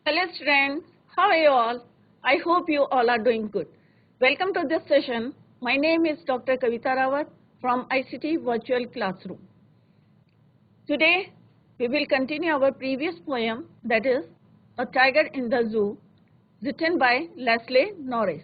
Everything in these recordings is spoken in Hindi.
Hello students, how are you all? I hope you all are doing good. Welcome to this session. My name is Dr. Kavita Rawat from ICT Virtual Classroom. Today we will continue our previous poem, that is A Tiger in the Zoo, written by Leslie Norris.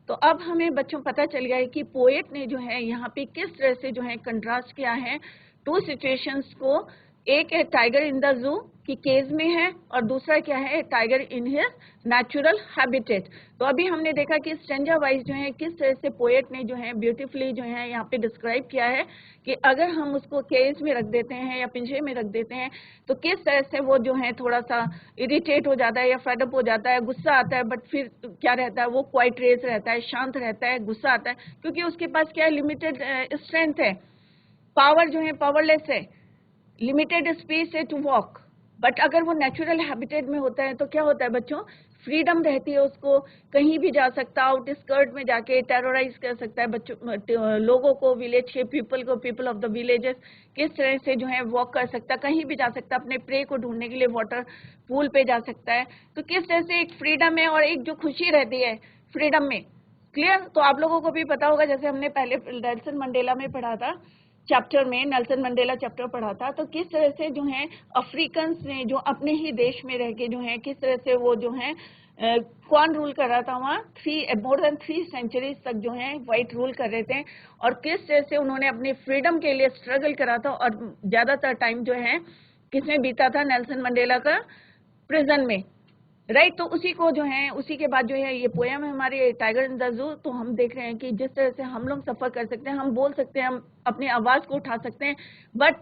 तो अब हमें बच्चों पता चल गया है कि पोएट ने जो है यहाँ पे किस तरह से जो है कंट्रास्ट किया है टू सिचुएशंस को। एक है टाइगर इन द जू कि केज में है और दूसरा क्या है tiger in his natural habitat. तो अभी हमने देखा कि स्टेंजा वाइज जो है किस तरह से पोएट ने जो है ब्यूटीफुली जो है यहाँ पे डिस्क्राइब किया है कि अगर हम उसको केज में रख देते हैं या पिंजरे में रख देते हैं तो किस तरह से वो जो है थोड़ा सा इरिटेट हो जाता है या फेडअप हो जाता है, गुस्सा आता है, बट फिर क्या रहता है वो क्वाइट रेस रहता है, शांत रहता है, गुस्सा आता है क्योंकि उसके पास क्या है लिमिटेड स्ट्रेंथ है, पावर जो है पावरलेस है, लिमिटेड स्पेस है टू वॉक। बट अगर वो नेचुरल हैबिटेट में होता है तो क्या होता है बच्चों, फ्रीडम रहती है उसको, कहीं भी जा सकता, आउट स्कर्ट में जाके टेरराइज कर सकता है बच्चों लोगों को, विलेज के पीपल को, पीपल ऑफ द विलेजेस किस तरह से जो है वॉक कर सकता है, कहीं भी जा सकता है, अपने प्रे को ढूंढने के लिए वाटर पूल पे जा सकता है। तो किस तरह से एक फ्रीडम है और एक जो खुशी रहती है फ्रीडम में। क्लियर? तो आप लोगों को भी पता होगा, जैसे हमने पहले नेल्सन मंडेला में पढ़ा था चैप्टर में, नेल्सन मंडेला चैप्टर पढ़ा था, तो किस तरह से जो है अफ्रीकन ने जो अपने ही देश में रह के जो है किस तरह से वो जो है कौन रूल कर रहा था वहाँ, मोर देन 3 सेंचुरीज तक जो है वाइट रूल कर रहे थे और किस तरह से उन्होंने अपने फ्रीडम के लिए स्ट्रगल करा था और ज्यादातर टाइम जो है किसमें बीता था, नेल्सन मंडेला का प्रिजन में। राइट तो उसी को जो है उसी के बाद जो है ये पोएम है हमारे टाइगर इन द जू। तो हम देख रहे हैं कि जिस तरह से हम लोग सफर कर सकते हैं, हम बोल सकते हैं, हम अपनी आवाज को उठा सकते हैं, बट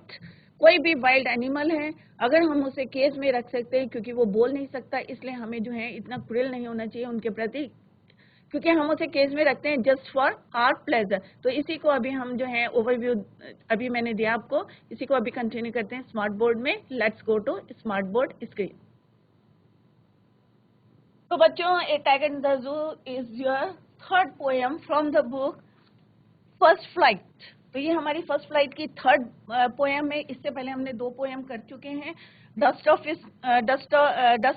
कोई भी वाइल्ड एनिमल है अगर हम उसे केज में रख सकते हैं क्योंकि वो बोल नहीं सकता, इसलिए हमें जो है इतना क्रूएल नहीं होना चाहिए उनके प्रति, क्योंकि हम उसे केज में रखते हैं जस्ट फॉर आवर प्लेजर। तो इसी को अभी हम जो है ओवरव्यू अभी मैंने दिया आपको, इसी को अभी कंटिन्यू करते हैं स्मार्ट बोर्ड में। Let's go to smart board screen. तो बच्चों a tiger in the zoo is your third poem from the book First Flight. तो ये हमारी फर्स्ट फ्लाइट की थर्ड पोएम है। इससे पहले हमने 2 पोएम कर चुके हैं, डस्ट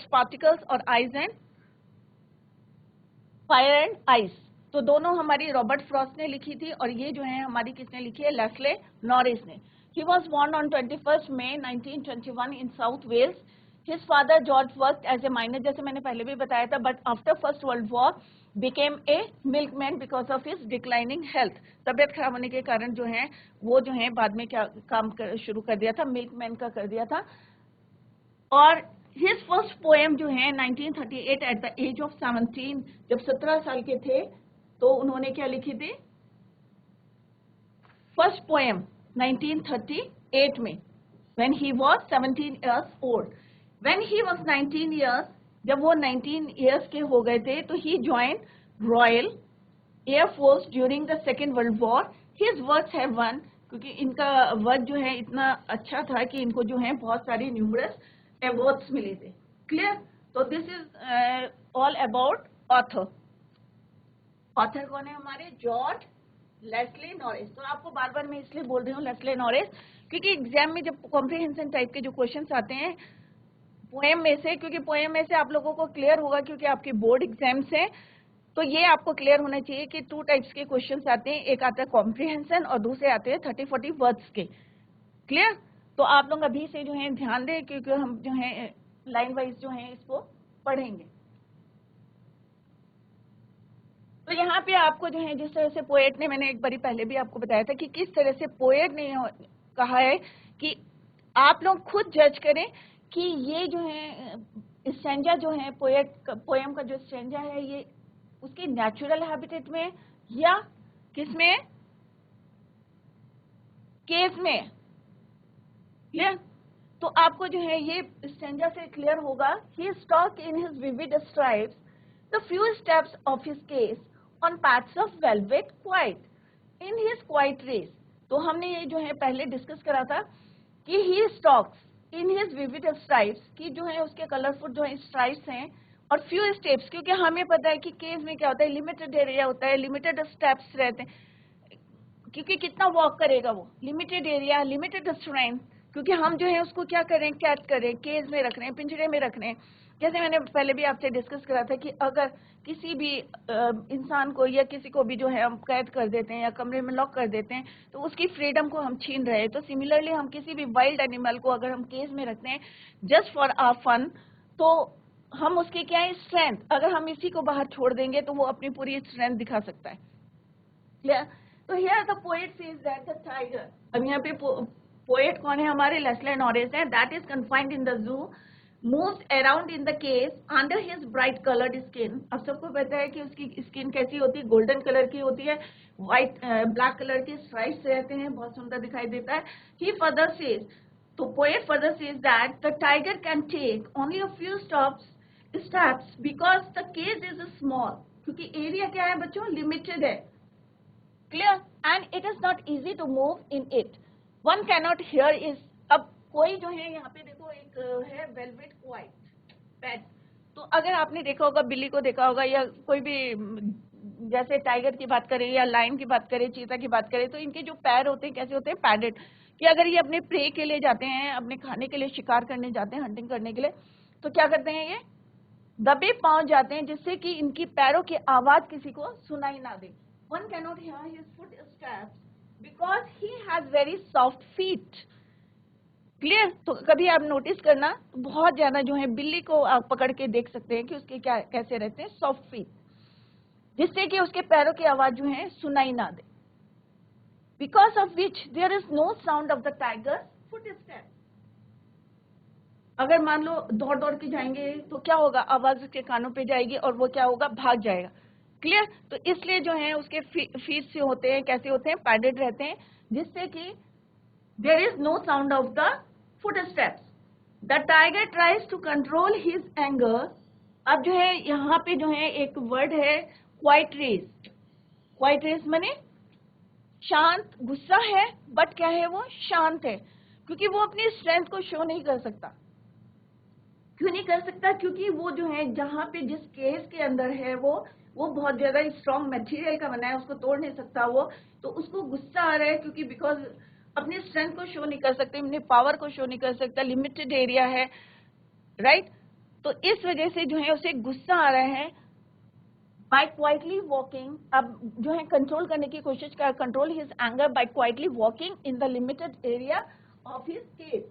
पार्टिकल्स और eyes and fire and ice. तो दोनों हमारी रॉबर्ट फ्रॉस्ट ने लिखी थी और ये जो है हमारी किसने लिखी है, लेस्ले नॉरिस ने। He was born on 21 May 1921 in South Wales. His father George worked as a miner, जैसे मैंने पहले भी बताया था, but after First World War became a milkman because of his declining health। तबियत खराब होने के कारण जो है वो जो है बाद में क्या काम शुरू कर दिया था, मिल्कमैन का कर दिया था। और his first poem जो है 1938 at the age of 17, जब 17 साल के थे तो उन्होंने क्या लिखी थी, फर्स्ट पोएम 1938 में, when he was 17 years old। When he was 19 years, जब वो 19 years के हो गए थे तो he joined Royal Air Force during the Second World War। His works have won, क्योंकि इनका वर्क जो है इतना अच्छा था कि इनको जो है बहुत सारी न्यूमरस अवार्ड्स मिले थे। क्लियर? तो this is all about author. Author कौन है हमारे, जॉर्ज लेस्ले नॉरिस। तो आपको बार बार मैं इसलिए बोल रही हूँ लेस्ले नॉरिस क्योंकि एग्जाम में जब कॉम्प्रिहेंशन टाइप के जो क्वेश्चंस आते हैं पोएम में से, क्योंकि पोएम में से आप लोगों को क्लियर होगा क्योंकि आपके बोर्ड एग्जाम्स हैं, तो ये आपको क्लियर होना चाहिए कि 2 टाइप्स के क्वेश्चंस आते हैं, एक आता है कॉम्प्रिहेंशन और दूसरे आते हैं 30-40 वर्ड्स के। क्लियर? तो आप लोग अभी से जो है ध्यान दें क्योंकि हम जो है लाइन वाइज जो है इसको पढ़ेंगे। तो यहाँ पे आपको जो है जिस तरह से पोएट ने, मैंने एक बारी पहले भी आपको बताया था कि किस तरह से पोएट ने कहा है कि आप लोग खुद जज करें कि ये जो है स्टैंजा जो है पोएम का जो स्टैंजा है ये उसकी नेचुरल हैबिटेट में या किसमें, केस में। क्लियर? तो आपको जो है ये स्टैंजा से क्लियर होगा। He stalk in his vivid stripes the few steps of his cage on paths of velvet quiet in his quiet rage. तो हमने ये जो है पहले डिस्कस करा था कि he stalks in his vivid stripes की जो है उसके कलरफुल जो है स्ट्राइप्स हैं और फ्यू स्टेप्स, क्योंकि हमें पता है कि केस में क्या होता है, लिमिटेड एरिया होता है, लिमिटेड स्टेप्स रहते हैं, क्योंकि कितना वॉक करेगा वो, लिमिटेड एरिया, लिमिटेड स्ट्रेंथ, क्योंकि हम जो है उसको क्या करें, कैद करें, केज में रख रहे हैं, पिंजरे में रख रहे हैं। जैसे मैंने पहले भी आपसे डिस्कस करा था कि अगर किसी भी इंसान को या किसी को भी जो है हम कैद कर देते हैं या कमरे में लॉक कर देते हैं तो उसकी फ्रीडम को हम छीन रहे हैं। तो सिमिलरली हम किसी भी वाइल्ड एनिमल को अगर हम केज में रखते हैं जस्ट फॉर आवर फन, तो हम उसकी क्या है स्ट्रेंथ, अगर हम इसी को बाहर छोड़ देंगे तो वो अपनी पूरी स्ट्रेंथ दिखा सकता है। क्लियर? तो here the poet says that the tiger, अब यहाँ पे पोएट कौन है हमारे, लेस्ले नॉरिस है, that is confined in the जू, moves around in the cage under his bright colored skin। अब सबको पता है कि उसकी स्किन कैसी होती है, गोल्डन कलर की होती है, व्हाइट ब्लैक कलर के स्ट्राइप्स रहते हैं, बहुत सुंदर दिखाई देता है। He further says, तो poet further says that the tiger can take only a few steps because the cage is small, क्योंकि एरिया क्या है बच्चों, लिमिटेड है। Clear? And it is not easy to move in it, one cannot hear is. अब कोई जो है यहाँ पे देखो एक है वेलवेट व्हाइट पेट, तो अगर आपने देखा होगा, बिल्ली को देखा होगा या कोई भी जैसे टाइगर की बात करें या लायन की बात करें, चीता की बात करें, तो इनके जो पैर होते हैं कैसे होते हैं, पैडेड, कि अगर ये अपने प्रे के लिए जाते हैं, अपने खाने के लिए शिकार करने जाते हैं, हंटिंग करने के लिए, तो क्या करते हैं ये दबे पांव जाते हैं जिससे कि इनकी पैरों की आवाज किसी को सुनाई ना दे। One cannot hear his footsteps because he has very soft feet. Clear? तो कभी आप नोटिस करना, बहुत ज्यादा जो है बिल्ली को आप पकड़ के देख सकते हैं कि उसके क्या कैसे रहते हैं, सॉफ्ट फीट, जिससे कि उसके पैरों की आवाज जो है सुनाई ना दे। Because of which there is no sound of the tiger footstep. अगर मान लो दौड़ दौड़ के जाएंगे तो क्या होगा, आवाज उसके कानों पे जाएगी और वो क्या होगा, भाग जाएगा। क्लियर? तो इसलिए जो है उसके फीट से होते हैं, कैसे होते हैं, पैडेड रहते हैं, जिससे कि there is no sound of the footsteps. The tiger tries to control his anger. अब जो है यहाँ पे जो है एक वर्ड है quiet race. Quiet race माने शांत, गुस्सा है बट क्या है वो शांत है, क्योंकि वो अपनी स्ट्रेंथ को शो नहीं कर सकता। क्यों नहीं कर सकता? क्योंकि वो जो है जहाँ पे जिस केस के अंदर है वो बहुत ज्यादा स्ट्रॉन्ग मटेरियल का बना है, उसको तोड़ नहीं सकता वो, तो उसको गुस्सा आ रहा है क्योंकि बिकॉज अपनी स्ट्रेंथ को शो नहीं कर सकते, अपने पावर को शो नहीं कर सकता, लिमिटेड एरिया है, राइट? तो इस वजह से जो है उसे गुस्सा आ रहा है। बाय क्वाइटली वॉकिंग, अब जो है कंट्रोल करने की कोशिश कर, control his anger by quietly walking in the limited area of his cage.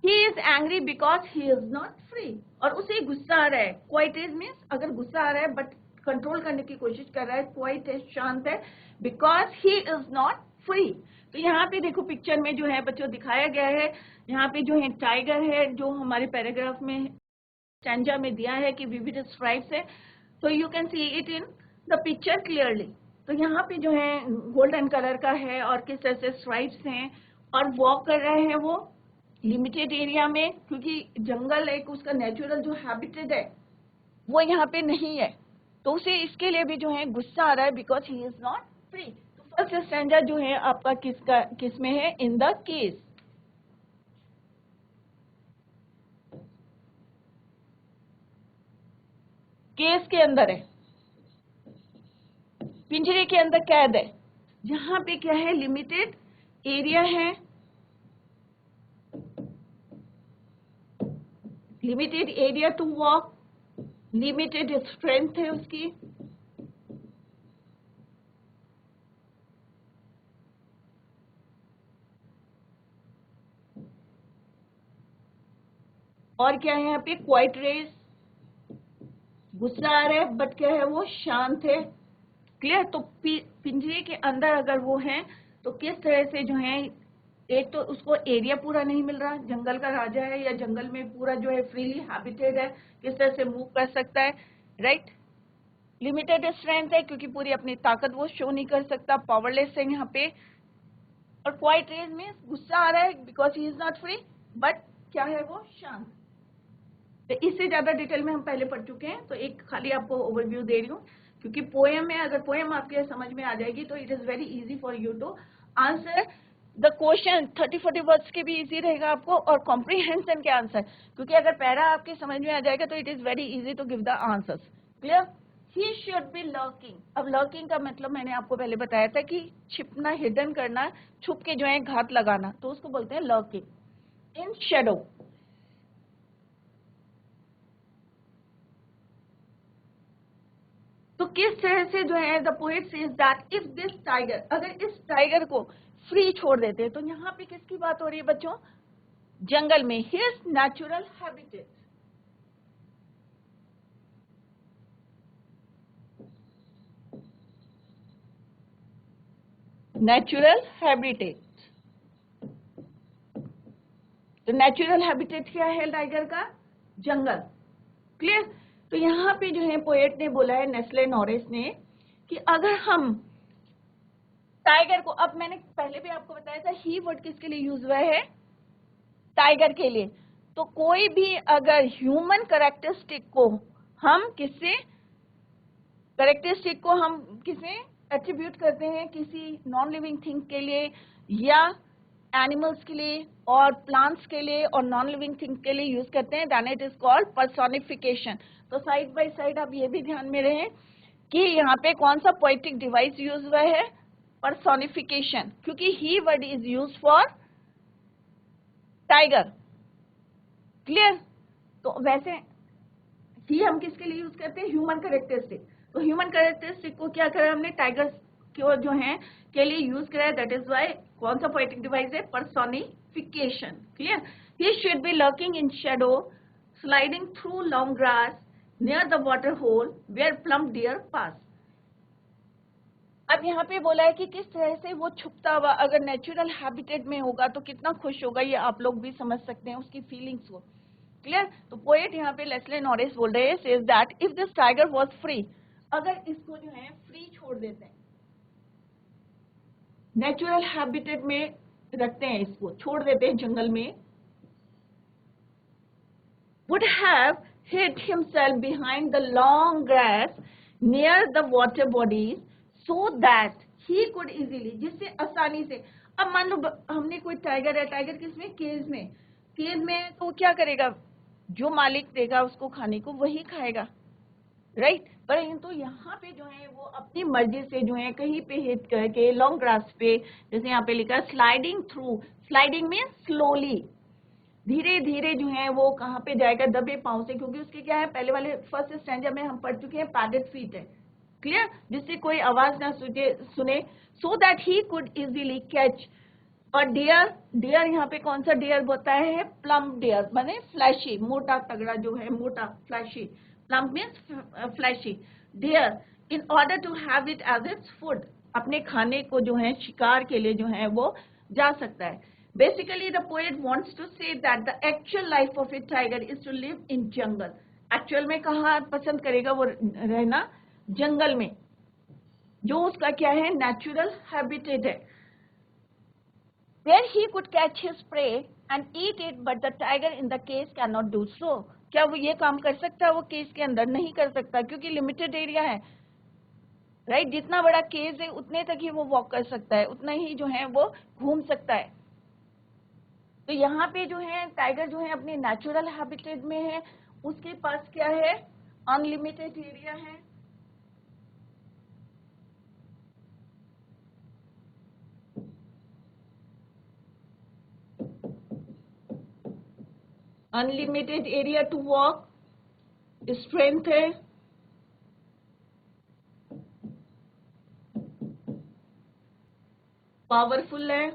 He is angry because he is not free, और उसे गुस्सा आ रहा है। क्वाइट इज मीन्स अगर गुस्सा आ रहा है बट कंट्रोल करने की कोशिश कर रहा है, क्वाइट है शांत है, because he is not free. तो यहाँ पे देखो पिक्चर में जो है बच्चों दिखाया गया है, यहाँ पे जो है टाइगर है, जो हमारे पैराग्राफ में स्टैंजा में दिया है कि विविड स्ट्राइप्स है, तो you can see it in the picture clearly. तो यहाँ पे जो है गोल्डन कलर का है और किस तरह से स्ट्राइप्स हैं, और वॉक कर रहे हैं वो लिमिटेड एरिया में, क्योंकि जंगल एक उसका नेचुरल जो हैबिटेट है वो यहाँ पे नहीं है, तो उसे इसके लिए भी जो है गुस्सा आ रहा है because he is not free. तो फर्स्ट स्टैंजा जो है आपका किस में है, इन द केस। केस के अंदर है, पिंजरे के अंदर कैद है, जहां पे क्या है लिमिटेड एरिया है, limited area to walk, limited strength है उसकी, और क्या है यहाँ पे क्वाइट रेस, गुस्सा आ रहा है बट क्या है वो शांत है। क्लियर? तो पिंजरे के अंदर अगर वो है तो किस तरह से जो है, एक तो उसको एरिया पूरा नहीं मिल रहा, जंगल का राजा है या जंगल में पूरा जो है फ्रीली हैबिटेड है, किस तरह से मूव कर सकता है, राइट? लिमिटेड स्ट्रेंथ है क्योंकि पूरी अपनी ताकत वो शो नहीं कर सकता, पावरलेस है यहाँ पे। और क्वाइट रेज में गुस्सा आ रहा है because he is not free, but क्या है वो शांत। तो इससे ज्यादा डिटेल में हम पहले पढ़ चुके हैं, तो एक खाली आपको ओवरव्यू दे रही हूँ, क्योंकि पोएम में अगर पोएम आपके समझ में आ जाएगी तो it is very easy for you to answer the question. 30-40 words के भी इजी रहेगा आपको, और कॉम्प्रिहेंशन के आंसर, क्योंकि अगर पैरा आपके समझ में आ जाएगा तो it is very easy to give the answers. Clear? He should be lurking. अब लर्किंग का मतलब मैंने आपको पहले बताया था कि छिपना, हिडन करना, छुप के जो है घात लगाना, तो उसको बोलते हैं लर्किंग। इन शेडो, तो किस तरह से जो है the poet says that if this tiger, अगर इस टाइगर को फ्री छोड़ देते हैं, तो यहाँ पे किसकी बात हो रही है बच्चों? जंगल में, his natural habitat. Natural habitat, तो नेचुरल हैबिटेट क्या है टाइगर का? जंगल। क्लियर? तो यहाँ पे जो है पोएट ने बोला है, नेस्ले नॉरिस ने, कि अगर हम टाइगर को, अब मैंने पहले भी आपको बताया था ही वर्ड किसके लिए यूज हुआ है? टाइगर के लिए। तो कोई भी अगर ह्यूमन कैरेक्टरिस्टिक को हम किससे, कैरेक्टरिस्टिक को हम किसे एट्रीब्यूट करते हैं? किसी नॉन लिविंग थिंग के लिए या एनिमल्स के लिए और प्लांट्स के लिए और नॉन लिविंग थिंग के लिए यूज करते हैं, then it is called personification. तो साइड बाय साइड आप ये भी ध्यान में रहे कि यहाँ पे कौन सा पोएटिक डिवाइस यूज हुआ है? पर्सोनिफिकेशन, क्योंकि he word is use for tiger. Clear? तो वैसे ही हम किसके लिए यूज करते हैं? Human characteristic. तो ह्यूमन कैरेक्टरिस्टिक को क्या करा हमने? टाइगर को जो है के लिए यूज करा है, दैट इज वाई कौन सा पोएटिक डिवाइस है? Personification. Clear? He should be lurking in shadow, sliding through long grass near the water hole where plump deer pass. अब यहाँ पे बोला है कि किस तरह से वो छुपता हुआ अगर नेचुरल हैबिटेट में होगा तो कितना खुश होगा, ये आप लोग भी समझ सकते हैं उसकी फीलिंग्स को। क्लियर? तो पोएट यहाँ पे लेस्ले नॉरिस बोल रहे हैं, says that if this tiger was free, अगर इसको जो है फ्री छोड़ देते हैं, नेचुरल हैबिटेट में रखते हैं, इसको छोड़ देते हैं जंगल में, would have hid himself behind the long grass near the water bodies so that he could easily, जिससे आसानी से, अब मान लो हमने कोई टाइगर है, टाइगर किसमें? केज में। केज में तो क्या करेगा? जो मालिक देगा उसको खाने को वही खाएगा, राइट? परंतु यहाँ पे जो है वो अपनी मर्जी से जो है कहीं पे हिट करके लॉन्ग ग्रास पे, जैसे यहाँ पे लिखा स्लाइडिंग थ्रू, स्लाइडिंग में स्लोली, धीरे धीरे जो है वो कहाँ पे जाएगा? दबे पांव से, क्योंकि उसके क्या है, पहले वाले फर्स्ट स्टैंडर्ड में हम पढ़ चुके हैं, पैडेड फीट है। क्लियर? जिससे कोई आवाज ना सुने, so that he could easily catch. और डियर, डियर यहाँ पे कौन सा डियर होता है? प्लम डियर, माने फ्लैशी, मोटा तगड़ा जो है, मोटा fleshy. Plump means fleshy. Deer in order to have it as its food, अपने खाने को जो है शिकार के लिए जो है वो जा सकता है। Basically, the poet wants to say that the actual life of a tiger is to live in jungle. Actual में कहाँ पसंद करेगा वो रहना? जंगल में, जो उसका क्या है? नेचुरल हैबिटेट है। Where he could catch his prey and eat it, but the tiger in the cage cannot do so. क्या वो ये काम कर सकता है? वो केज के अंदर नहीं कर सकता, क्योंकि लिमिटेड एरिया है, राइट? जितना बड़ा केज है उतने तक ही वो वॉक कर सकता है, उतना ही जो है वो घूम सकता है। तो यहाँ पे जो है टाइगर जो है अपने नेचुरल हैबिटेट में है, उसके पास क्या है? अनलिमिटेड एरिया है। Unlimited area to walk, strength है, पावरफुल है,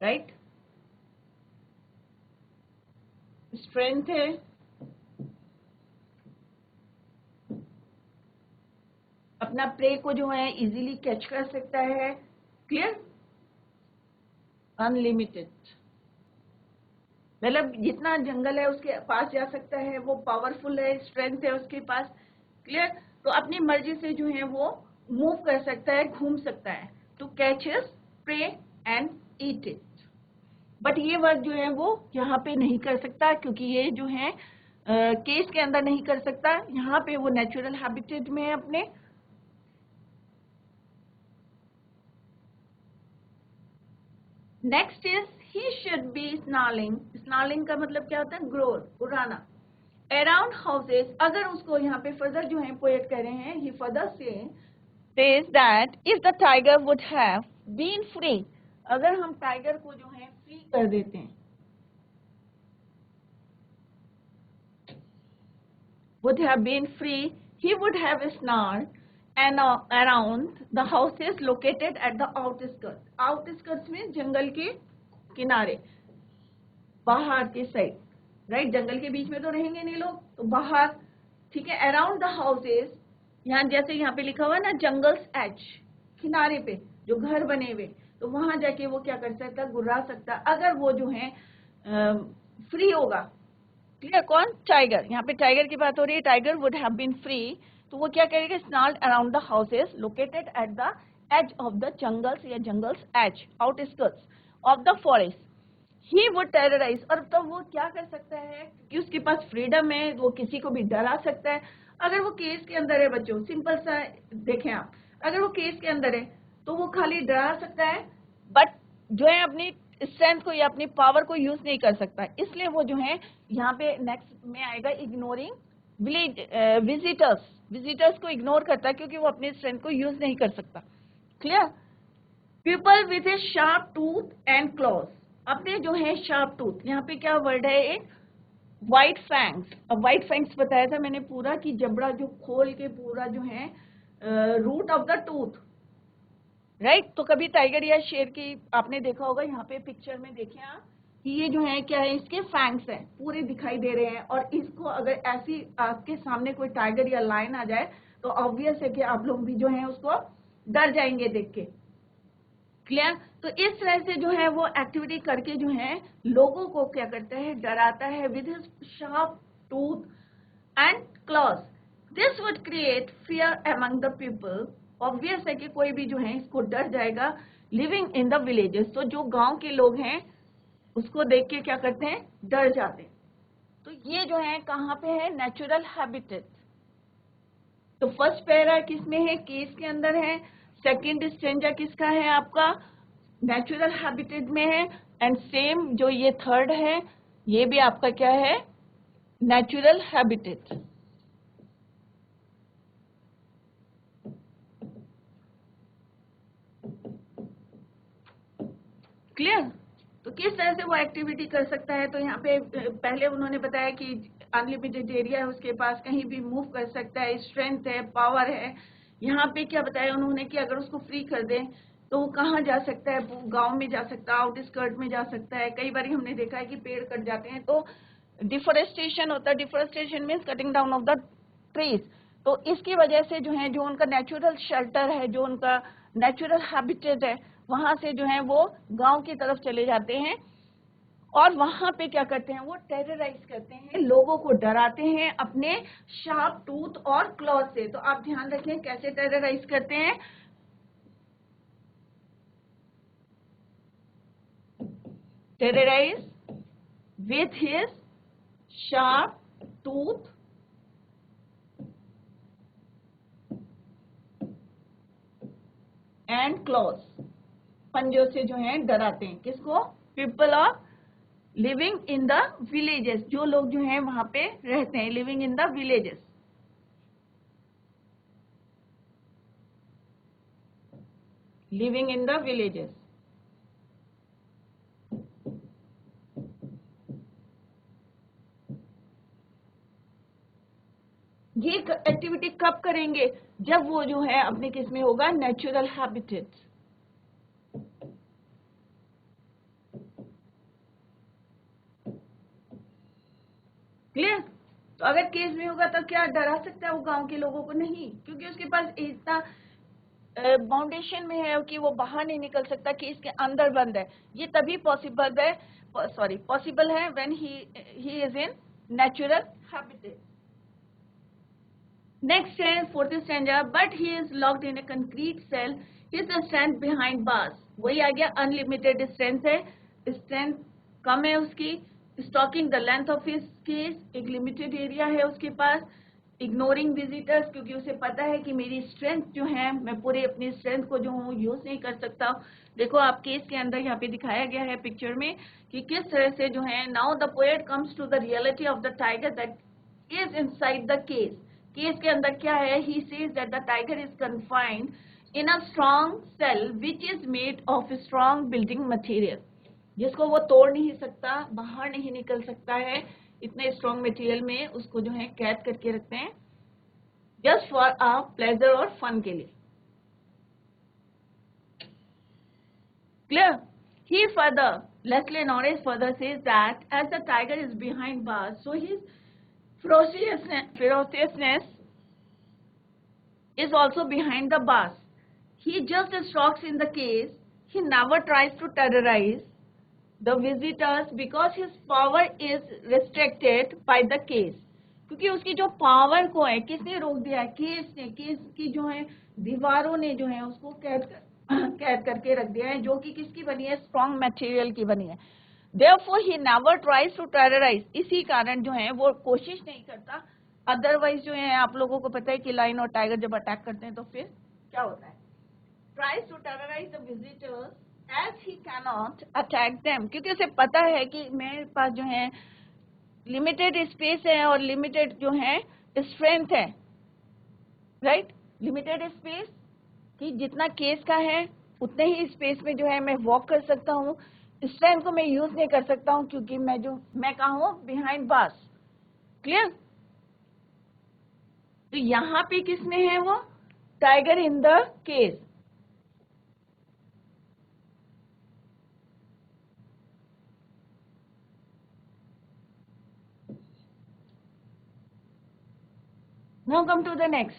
राइट? स्ट्रेंथ है, अपना प्रे को जो है इजीली कैच कर सकता है। क्लियर? अनलिमिटेड मतलब जितना जंगल है उसके पास जा सकता है, वो पावरफुल है, स्ट्रेंथ है उसके पास। क्लियर? तो अपनी मर्जी से जो है वो मूव कर सकता है, घूम सकता है, to catch his prey and eat it. But ये वर्क जो है वो यहाँ पे नहीं कर सकता, क्योंकि ये जो है केस के अंदर नहीं कर सकता, यहाँ पे वो नेचुरल हैबिटेट में है अपने। Next is he should be snarling. Snarling का मतलब क्या होता है? Growl, गुर्राना. Around houses, अगर उसको यहाँ पे further जो है poet कह रहे हैं, he further says that if the tiger would have been free, अगर हम टाइगर को जो है फ्री कर देते हैं, would have been free, he would have snarled and around the houses located at the outskirts. Outskirts में जंगल के किनारे, बाहर के साइड, राइट? जंगल के बीच में तो रहेंगे नहीं लोग, तो बाहर, ठीक है. अराउंड द हाउसेस, यहाँ जैसे यहाँ पे लिखा हुआ है ना, जंगल्स एज, किनारे पे जो घर बने हुए, तो वहां जाके वो क्या कर सकता है? गुर्रा सकता, अगर वो जो है फ्री होगा. क्लियर? कौन? टाइगर. यहाँ पे टाइगर की बात हो रही है. Tiger would have been free, तो वो क्या करेगा? Snarled around the houses located at the edge of the jungles या jungle's edge, outskirts of the forest. He would terrorise, और तो वो क्या कर सकता है कि उसके पास फ्रीडम है, वो किसी को भी डरा सकता है. अगर वो केस के अंदर है बच्चों, सिंपल सा देखें आप, अगर वो केस के अंदर है तो वो खाली डरा सकता है, बट जो है अपनी स्ट्रेंथ को या अपनी पावर को यूज नहीं कर सकता. इसलिए वो जो है यहाँ पे नेक्स्ट में आएगा इग्नोरिंग विजिटर्स. विजिटर्स को इग्नोर करता है क्योंकि वो अपनी स्ट्रेंथ को यूज नहीं कर सकता. Clear? People with A sharp tooth and clause, अपने जो है शार्प टूथ, यहाँ पे क्या वर्ड है? एक व्हाइट फैंग्स. अब व्हाइट फैंग्स बताया था मैंने पूरा कि जबड़ा जो खोल के पूरा जो है root of the tooth, right? तो कभी टाइगर या शेर की आपने देखा होगा, यहाँ पे पिक्चर में देखें आप कि ये जो है क्या है? इसके फैंग्स हैं, पूरे दिखाई दे रहे हैं. और इसको अगर ऐसी आपके सामने कोई टाइगर या लायन आ जाए तो ऑब्वियस है कि आप लोग भी जो है उसको डर जाएंगे देख के. क्लियर? तो इस तरह से जो है वो एक्टिविटी करके जो है लोगों को क्या करता है? डराता है with his sharp tooth and clause. This would create fear among the people. Obvious है कि कोई भी जो है इसको डर जाएगा. लिविंग इन द विलेजेस, तो जो गांव के लोग हैं उसको देख के क्या करते हैं? डर जाते हैं. तो ये जो है कहाँ पे है? Natural habitat. तो फर्स्ट पैरा किसमें है? केस के अंदर है. सेकेंड स्ट्रेंजा किसका है? आपका नेचुरल हैबिटेट में है. एंड सेम जो ये थर्ड है, ये भी आपका क्या है? Natural habitat. क्लियर? तो किस तरह से वो एक्टिविटी कर सकता है? तो यहाँ पे पहले उन्होंने बताया कि अनलिमिटेड एरिया है उसके पास, कहीं भी मूव कर सकता है, स्ट्रेंथ है, पावर है. यहाँ पे क्या बताया उन्होंने कि अगर उसको फ्री कर दें तो वो कहाँ जा सकता है? गांव में जा सकता है, आउटस्कर्ट में जा सकता है. कई बार हमने देखा है कि पेड़ कट जाते हैं तो डिफोरेस्टेशन होता है. Deforestation means cutting down of the trees. तो इसकी वजह से जो है, जो उनका नेचुरल शेल्टर है, जो उनका नेचुरल हैबिटेट है, वहां से जो है वो गांव की तरफ चले जाते हैं. और वहां पे क्या करते हैं? वो टेरराइज करते हैं, लोगों को डराते हैं अपने शार्प टूथ और क्लॉज से. तो आप ध्यान रखें कैसे टेरराइज करते हैं. Terrorise with his sharp tooth and claws. पंजों से जो है डराते हैं. किसको? People of living in the villages, जो लोग जो है वहां पे रहते हैं. Living in the villages. Living in the villages. ये एक्टिविटी कब करेंगे? जब वो जो है अपने किस में होगा? Natural habitat. क्लियर? तो अगर केस में होगा तो क्या डरा सकता है वो गांव के लोगों को? नहीं, क्योंकि उसके पास इतना बाउंडेशन में है कि वो बाहर नहीं निकल सकता, कि इसके अंदर बंद है. ये तभी पॉसिबल है when he is in natural habitat. Next है fourth stanza. But he is locked in a concrete cell, his strength behind bars. वही आ गया, अनलिमिटेड स्ट्रेंथ है, स्ट्रेंथ कम है उसकी. Stalking the length of his cage, एक लिमिटेड एरिया है उसके पास. इग्नोरिंग विजिटर्स, क्योंकि उसे पता है कि मेरी स्ट्रेंथ जो है, मैं पूरे अपनी स्ट्रेंथ को जो हूँ यूज नहीं कर सकता। देखो आप केस के अंदर यहाँ पे दिखाया गया है पिक्चर में कि किस तरह से जो है, now the poet comes to the reality of the tiger that is inside the cage. Cage के अंदर क्या है, he says that the tiger is confined in a strong cell which is made of strong building material, जिसको वो तोड़ नहीं सकता, बाहर नहीं निकल सकता है, इतने स्ट्रॉन्ग मटेरियल में उसको जो है कैद करके रखते हैं, जस्ट फॉर अ प्लेजर और फन के लिए। Clear? He further, Leslie Norris further says that as the tiger is behind bars, so his ferociousness is also behind the bars. He just stalks in the cage. He never tries to terrorize the visitors because his power is restricted by the cage. क्योंकि उसकी जो पावर को है, किसने रोक दिया है? केस ने, केस की जो है दीवारों ने जो है उसको कैद करके रख दिया है, जो कि किसकी बनी है? स्ट्रॉन्ग मटेरियल की बनी है। Therefore he never tries to terrorize, इसी कारण जो है वो कोशिश नहीं करता। अदरवाइज जो है आप लोगों को पता है कि लायन और टाइगर जब अटैक करते हैं तो फिर क्या होता है? Tries to terrorize the visitors as he cannot attack them, क्योंकि उसे पता है कि मेरे पास जो है लिमिटेड स्पेस है और लिमिटेड जो है स्ट्रेंथ है, राइट? लिमिटेड स्पेस कि जितना केस का है उतने ही स्पेस में जो है मैं वॉक कर सकता हूँ, स्ट्रेंथ को मैं यूज नहीं कर सकता हूँ क्योंकि मैं कहाँ हूँ? Behind bars. क्लियर? तो यहाँ पे किसमें है वो? Tiger in the case. Now come to the next.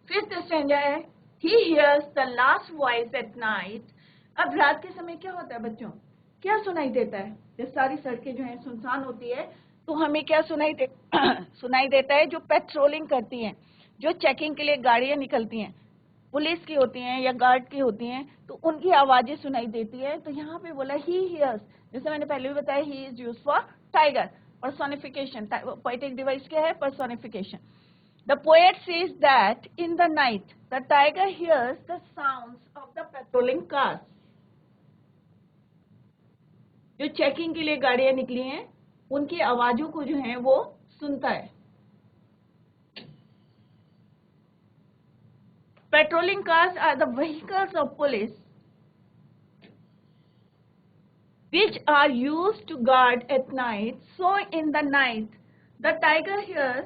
Fifth stanza है, he hears the last voice at night. अब रात के समय क्या होता है बच्चों? क्या सुनाई देता है? जब सारी सड़कें जो है सुनसान होती है तो हमें क्या सुनाई देता है? जो पेट्रोलिंग करती हैं, जो चेकिंग के लिए गाड़ियां निकलती हैं, पुलिस की होती हैं या गार्ड की होती हैं, तो उनकी आवाजें सुनाई देती है। तो यहाँ पे बोला he hears, जैसे मैंने पहले भी बताया, he is used for tiger. Personification, poetic device क्या है? Personification. The poet says that in the night the tiger hears the sounds of the patrolling cars. जो चेकिंग के लिए गाड़ियां निकली हैं उनकी आवाजों को जो है वो सुनता है। Patrolling cars are the vehicles of police which are used to guard at night. So in the night the tiger hears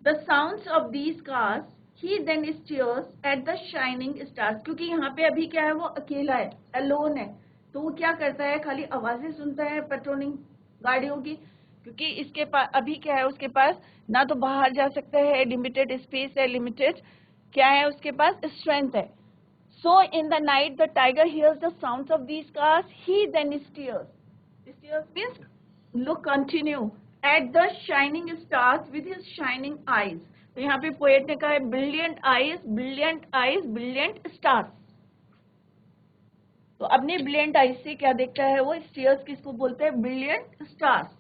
the sounds of these cars. He then stares at the shining stars. क्योंकि यहाँ पे अभी क्या है? वो अकेला है, alone है, तो वो क्या करता है? खाली आवाजें सुनता है पेट्रोलिंग गाड़ियों की, क्योंकि इसके पास अभी क्या है? उसके पास ना तो बाहर जा सकता है, लिमिटेड स्पेस है, लिमिटेड क्या है उसके पास? स्ट्रेंथ है। So in the night the tiger hears the sounds of these cars. He then stares. Stares means look, continue at the shining stars with his shining eyes. तो यहाँ पे पोएट ने कहा है brilliant eyes, brilliant eyes, brilliant stars. तो अपने brilliant eyes से क्या देखता है वो? Stars किसको बोलते हैं? Brilliant stars.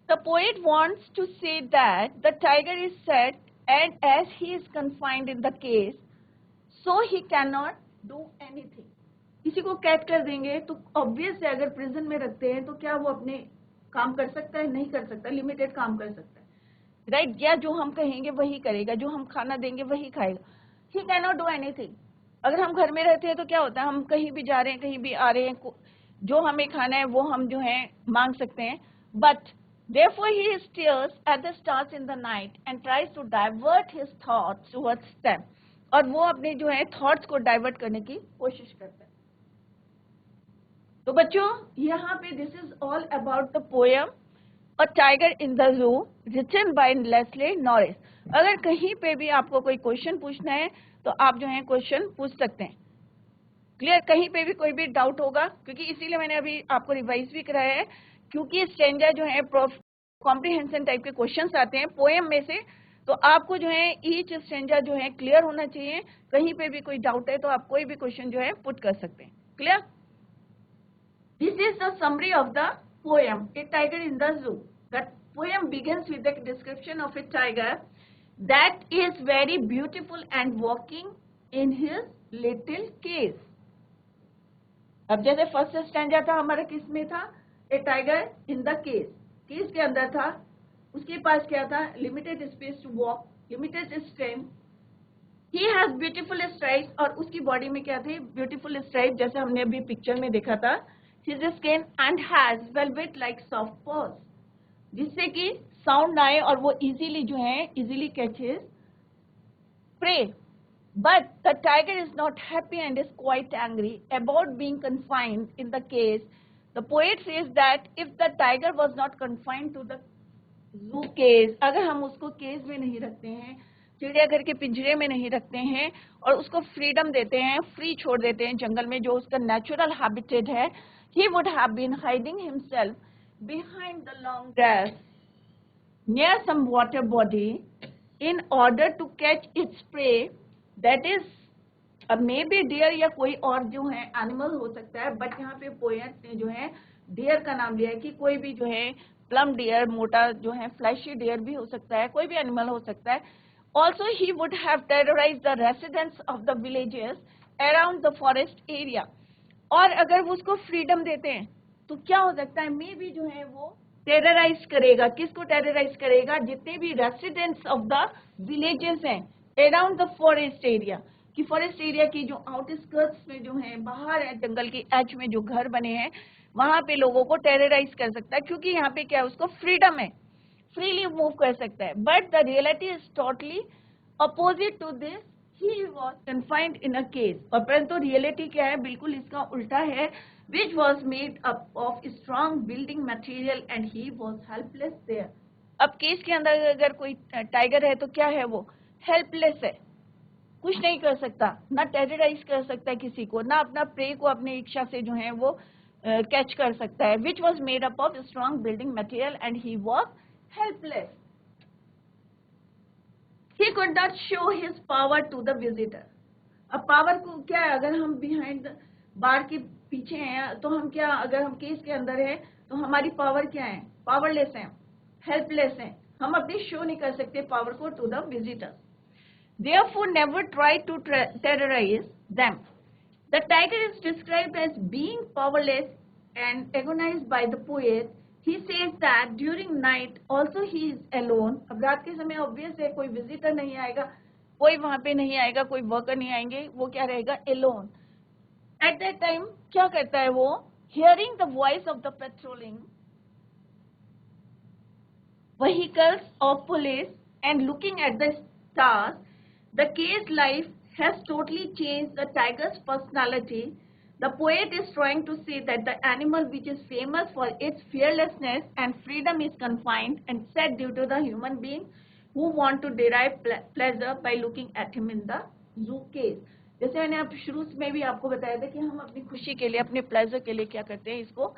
The poet wants to say that the tiger is sad and as he is confined in the cage, so he cannot do anything. किसी को कैद कर देंगे तो ऑब्वियस है, अगर प्रिजन में रखते हैं तो क्या वो अपने काम कर सकता है? नहीं कर सकता, लिमिटेड काम कर सकता है, राइट? या जो हम कहेंगे वही करेगा, जो हम खाना देंगे वही खाएगा। He can not do anything. अगर हम घर में रहते हैं तो क्या होता है? हम कहीं भी जा रहे हैं, कहीं भी आ रहे हैं, जो हमें खाना है वो हम जो है मांग सकते हैं। But therefore he stares at the stars in the night and tries to divert his thoughts towards them. और वो अपने जो है थॉट्स को डाइवर्ट करने की कोशिश करता है। तो बच्चों यहाँ पे this is all about the poem a tiger in the zoo written by Leslie Norris. अगर कहीं पे भी आपको कोई क्वेश्चन पूछना है तो आप जो है क्वेश्चन पूछ सकते हैं। क्लियर? कहीं पे भी कोई भी डाउट होगा, क्योंकि इसीलिए मैंने अभी आपको रिवाइज भी कराया है, क्योंकि स्ट्रेंजा जो है कॉम्प्रिहेंशन टाइप के क्वेश्चंस आते हैं पोएम में से, तो आपको जो है ईच स्ट्रेंजा जो है क्लियर होना चाहिए। कहीं पे भी कोई डाउट है तो आप कोई भी क्वेश्चन जो है पुट कर सकते हैं। Clear? This is the summary of the poem A tiger in the जू। The poem begins with a description of a tiger that is very beautiful and walking in his little cage. अब जैसे फर्स्ट स्टैंजा था हमारा किस में था, a tiger in the cage, cage के अंदर था, उसके पास क्या था, limited space to walk, limited strength, he has beautiful stripes, और उसकी बॉडी में क्या थे, ब्यूटीफुल स्ट्राइप, जैसे हमने अभी पिक्चर में देखा था, his skin and has velvet like soft paws, जिससे कि साउंड आए और वो इजीली जो है easily catches prey. But the tiger is not happy and is quite angry about being confined in the cage. The poet says that if the tiger was not confined to the zoo cage, अगर हम उसको केज में नहीं रखते हैं, चिड़ियाघर के पिंजरे में नहीं रखते हैं और उसको फ्रीडम देते हैं, फ्री छोड़ देते हैं जंगल में जो उसका नेचुरल हैबिटेट है, he would have been hiding himself behind the long grass near some water body in order to catch its prey. That is, अब मे बी डियर या कोई और जो है एनिमल हो सकता है, बट यहाँ पे पोएट ने जो है डियर का नाम लिया है कि कोई भी जो है प्लम डियर, मोटा जो है फ्लैशी डियर भी हो सकता है, कोई भी एनिमल हो सकता है. Also he would have terrorised the residents of the villages around the forest area. और अगर वो उसको फ्रीडम देते हैं तो क्या हो सकता है, मे बी जो है वो टेरराइज करेगा. किसको टेरराइज करेगा, जितने भी रेसिडेंट्स ऑफ द विलेजेस हैं अराउंड द फॉरेस्ट एरिया, कि फॉरेस्ट एरिया की जो आउटस्कर्ट्स में जो है, बाहर है जंगल की एज में जो घर बने हैं, वहां पे लोगों को टेरराइज कर सकता है, क्योंकि यहाँ पे क्या है, उसको फ्रीडम है, फ्रीली मूव कर सकता है. But the reality is totally opposite to this, he was confined in a cage. और परंतु रियलिटी क्या है, बिल्कुल इसका उल्टा है, which was made up of strong building material and he was helpless there. अब केज के अंदर अगर कोई टाइगर है तो क्या है, वो हेल्पलेस है, कुछ नहीं कर सकता, ना टेरराइज कर सकता है किसी को, ना अपना प्रे को अपनी इच्छा से जो है वो कैच कर सकता है. Which was made up of strong building material and he was helpless. He could not show his power to the visitor. अब पावर को क्या है, अगर हम बिहाइंड बार के पीछे हैं तो हम क्या, अगर हम केस के अंदर है तो हमारी पावर क्या है, पावरलेस है, हेल्पलेस है, हम अपनी शो नहीं कर सकते पावर को to the visitor. Therefore, never try to terrorize them. The tiger is described as being powerless and agonized by the poet. He says that during night also he is alone. अब रात के समय obvious है, कोई visitor नहीं आएगा, कोई वहां पे नहीं आएगा, कोई worker नहीं आएंगे, वो क्या रहेगा, alone. At that time क्या करता है वो, hearing the voice of the patrolling vehicles of police and looking at the stars. The cage life has totally changed the tiger's personality. The poet is trying to say that the animal which is famous for its fearlessness and freedom is confined and set due to the human being who want to derive pleasure by looking at him in the zoo cage. जैसे मैंने आप शुरू में भी आपको बताया था कि हम अपनी खुशी के लिए, अपने प्लेजर के लिए क्या करते हैं, इसको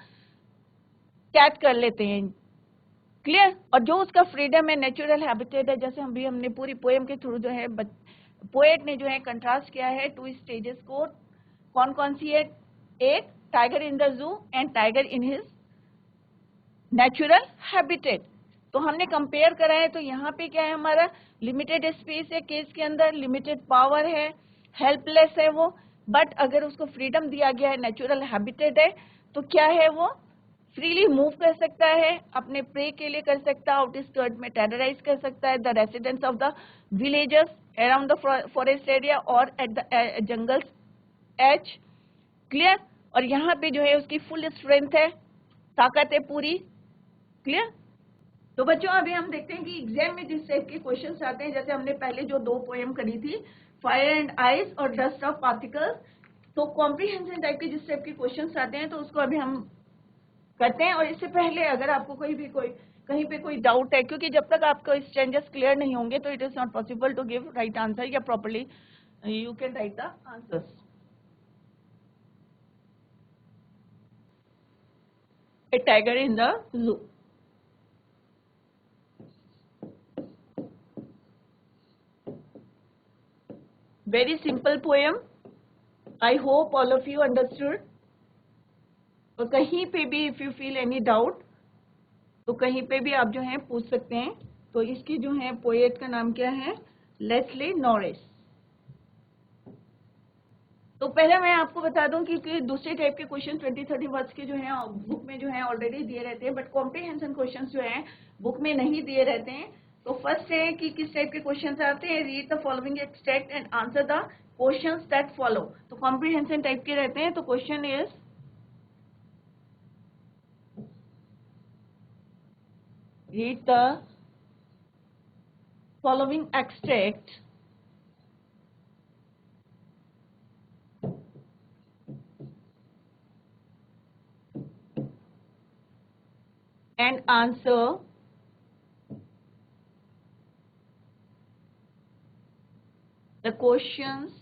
कैच कर लेते हैं. क्लियर. और जो उसका फ्रीडम है, नेचुरल हैबिटेट है, जैसे हमने पूरी पोएम के थ्रू जो है पोएट ने जो है कंट्रास्ट किया है टू स्टेजेस को. कौन कौन सी है, एक टाइगर इन द जू and tiger in his natural habitat. तो हमने कंपेयर करा है, तो यहाँ पे क्या है, हमारा लिमिटेड स्पेस है केज के अंदर, लिमिटेड पावर है, हेल्पलेस है वो, बट अगर उसको फ्रीडम दिया गया है, नेचुरल हैबिटेट है, तो क्या है, वो फ्रीली मूव कर सकता है, अपने प्रे के लिए कर सकता है, आउटस्कर्ट में टेरराइज कर सकता है the residents of the villages around the forest area और at the jungle edge. Clear. और यहाँ पे जो है उसकी फुल स्ट्रेंथ है, ताकत है पूरी. क्लियर. तो बच्चों अभी हम देखते हैं कि एग्जाम में जिस टाइप के क्वेश्चंस आते हैं, जैसे हमने पहले जो 2 पोएम करी थी, फायर एंड आइस और डस्ट ऑफ पार्टिकल्स, तो कॉम्प्रिहेंशन टाइप के जिस टाइप के क्वेश्चंस आते हैं तो उसको अभी हम करते हैं. और इससे पहले अगर आपको कहीं पे कोई डाउट है, क्योंकि जब तक आपको स्ट्रेंजर्स क्लियर नहीं होंगे तो it is not possible to give right answer या properly you can write the answers. A tiger in the zoo. Very simple poem. I hope all of you understood. और कहीं पे भी if you feel any doubt, तो कहीं पे भी आप जो है पूछ सकते हैं। तो इसकी जो है पोएट का नाम क्या है? Leslie Norris. तो पहले मैं आपको बता दूं कि दूसरे टाइप के क्वेश्चन 20-30 वर्ड्स के जो है बुक में जो है ऑलरेडी दिए रहते हैं, बट कॉम्प्रिहेंशन क्वेश्चंस जो है बुक में नहीं दिए रहते हैं। तो फर्स्ट है कि किस टाइप के क्वेश्चंस आते हैं, read the following extract and answer the questions that follow. तो कॉम्प्रिहेंशन टाइप के रहते हैं। तो question is, read the following extract and answer the questions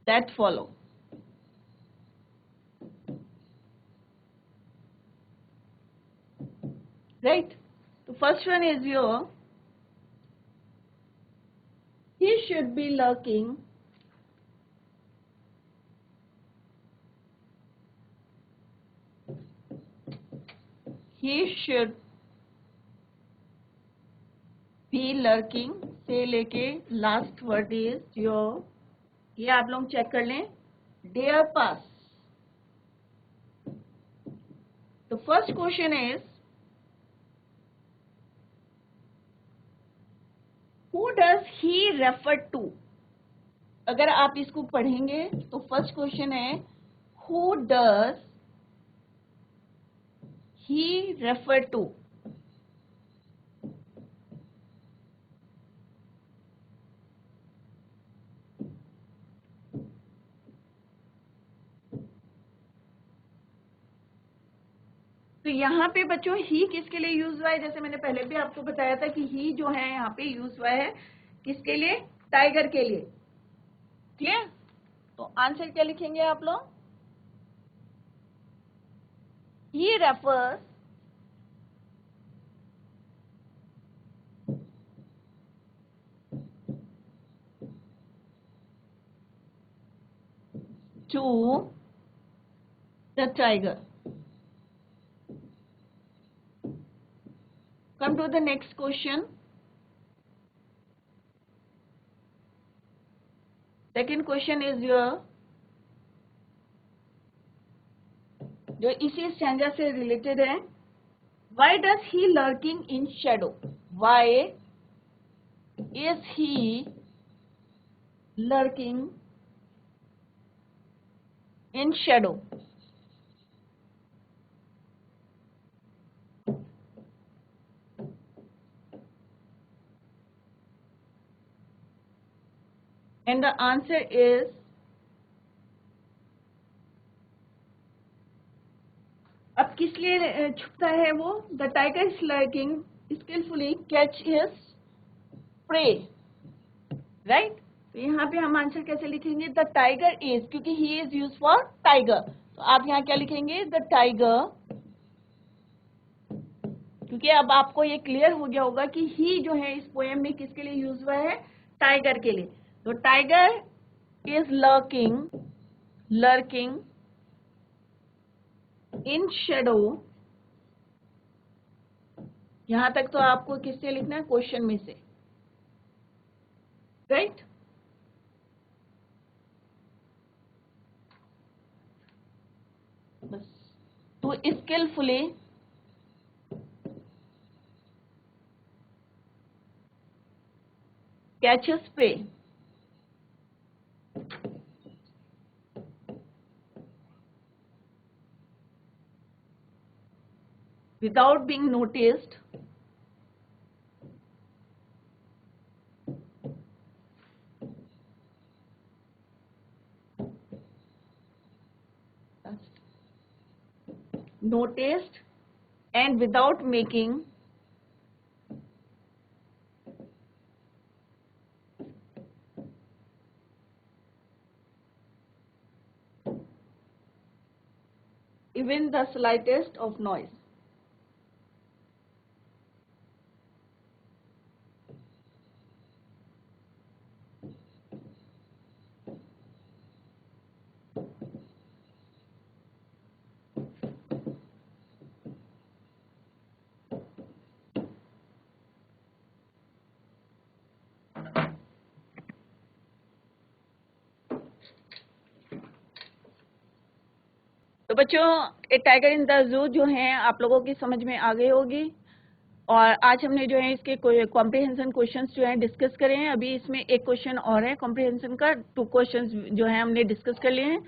that follow. Right? The first one is your, he should be lurking he should be lurking से लेके लास्ट वर्ड इज योर, ये आप लोग चेक कर लें, dear pass. The first question is, who does he refer to? अगर आप इसको पढ़ेंगे तो फर्स्ट क्वेश्चन है, who does he refer to? तो यहाँ पे बच्चों ही किसके लिए यूज हुआ है? जैसे मैंने पहले भी आपको बताया था कि ही जो है यहाँ पे यूज हुआ है किसके लिए? टाइगर के लिए। क्लियर? तो आंसर क्या लिखेंगे आप लोग? He refers to the tiger. Come to the next question. Second question is your, जो इसी स्टैंजा से रिलेटेड है, why does he lurking in shadow? Why is he lurking in shadow? And the answer is, अब किस लिए छुपता है वो? The tiger is lurking skilfully catch his pray. Right? तो यहाँ पे हम आंसर कैसे लिखेंगे? द टाइगर इज, क्योंकि he is use for tiger, तो आप यहाँ क्या लिखेंगे? द टाइगर, क्योंकि अब आपको ये क्लियर हो गया होगा कि ही जो है इस पोएम में किसके लिए यूज हुआ है? टाइगर के लिए। तो tiger is lurking in shadow. यहां तक तो आपको किससे लिखना है? क्वेश्चन में से। राइट? बस। तो skilfully catches prey without being noticed and without making even the slightest of noise. बच्चों, ए टाइगर इन द जू जो है आप लोगों की समझ में आ गई होगी, और आज हमने जो है इसके कॉम्प्रिहेंशन क्वेश्चंस जो है डिस्कस करे हैं। अभी इसमें एक क्वेश्चन और है कॉम्प्रिहेंशन का, 2 क्वेश्चंस जो है हमने डिस्कस कर लिए हैं।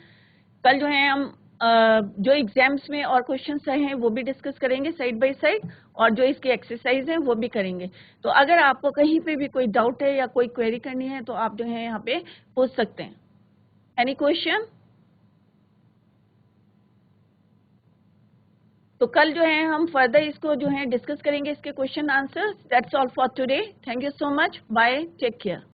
कल जो है हम जो एग्जाम्स में और क्वेश्चंस हैं वो भी डिस्कस करेंगे साइड बाय साइड, और जो इसकी एक्सरसाइज है वो भी करेंगे। तो अगर आपको कहीं पे भी कोई डाउट है या कोई क्वेरी करनी है तो आप जो है यहाँ पे पूछ सकते हैं। Any question? तो कल जो है हम फर्दर इसको जो है डिस्कस करेंगे, इसके question answer. That's all for today. Thank you so much. Bye, take care.